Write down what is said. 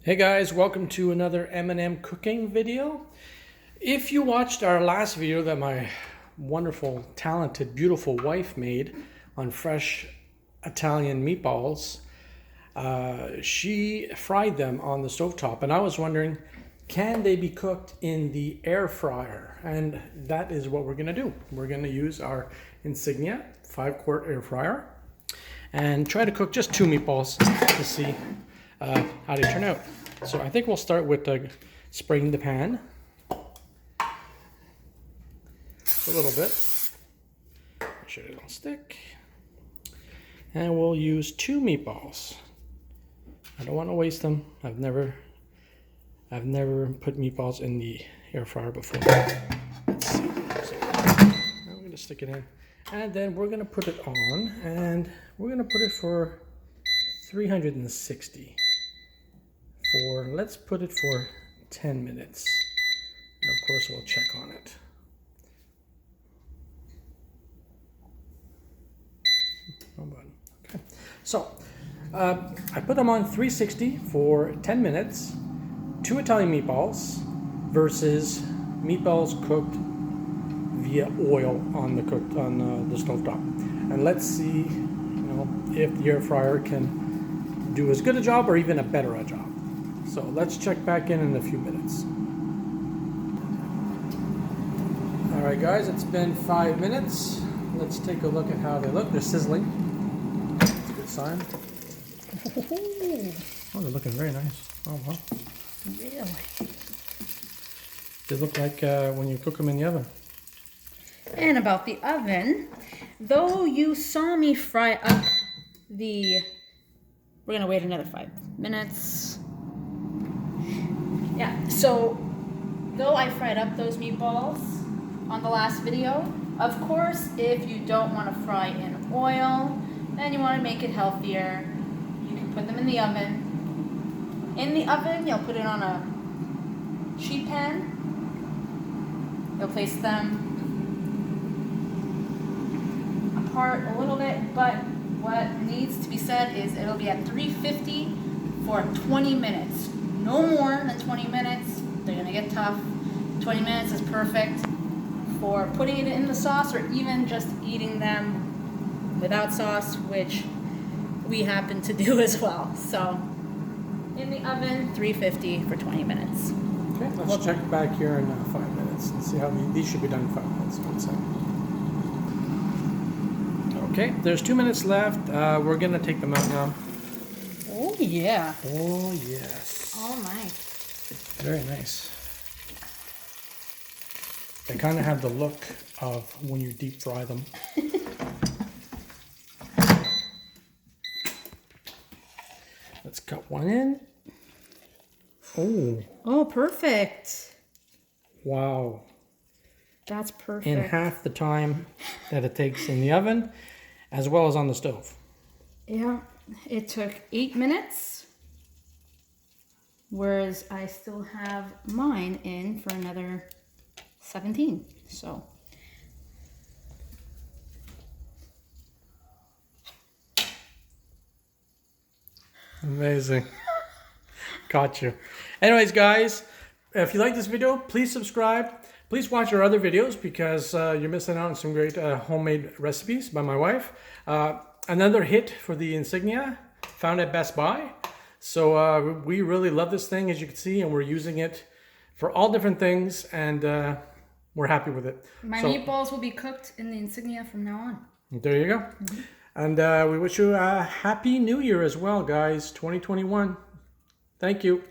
Hey guys, welcome to another M&M cooking video. If you watched our last video that my wonderful, talented, beautiful wife made on fresh Italian meatballs, she fried them on the stovetop, and I was wondering, can they be cooked in the air fryer? And that is what we're gonna do. We're gonna use our Insignia 5-quart air fryer and try to cook just 2 meatballs to see how they turn out. So I think we'll start with spraying the pan a little bit. Make sure they don't stick. And we'll use 2 meatballs. I don't want to waste them. I've never put meatballs in the air fryer before. Let's see. So I'm going to stick it in. And then we're going to put it on, and we're going to put it for 360. Let's put it for 10 minutes. And of course, we'll check on it. Okay. So I put them on 360 for 10 minutes. 2 Italian meatballs versus meatballs cooked via oil on the stovetop. And let's see, if the air fryer can do as good a job or even a better a job. So let's check back in a few minutes. All right, guys, it's been 5 minutes. Let's take a look at how they look. They're sizzling. That's a good sign. Oh, they're looking very nice. Oh, wow. Really? They look like when you cook them in the oven. And about the oven, though you saw me fry up we're gonna wait another 5 minutes. Yeah, so though I fried up those meatballs on the last video, of course, if you don't want to fry in oil and you want to make it healthier, you can put them in the oven. In the oven, you'll put it on a sheet pan. You'll place them apart a little bit, but what needs to be said is it'll be at 350 for 20 minutes. No more than 20 minutes. They're gonna get tough. 20 minutes is perfect for putting it in the sauce or even just eating them without sauce, which we happen to do as well. So in the oven, 350 for 20 minutes. Okay, let's check back here in 5 minutes and see how these should be done in 5 minutes. 1 second. Okay, there's 2 minutes left. We're gonna take them out now. Oh yeah. Oh yes. Oh nice. Very nice. They kind of have the look of when you deep fry them. Let's cut one in. Oh. Oh, perfect. Wow. That's perfect. In half the time that it takes in the oven, as well as on the stove. Yeah, it took 8 minutes, whereas I still have mine in for another 17. So amazing. Got you. Anyways, guys, if you like this video, please subscribe. Please watch our other videos because you're missing out on some great homemade recipes by my wife. Another hit for the Insignia, found at Best Buy. So we really love this thing, as you can see, and we're using it for all different things, and we're happy with it. my meatballs will be cooked in the Insignia from now on. There you go. Mm-hmm. And we wish you a happy new year as well, guys, 2021. Thank you.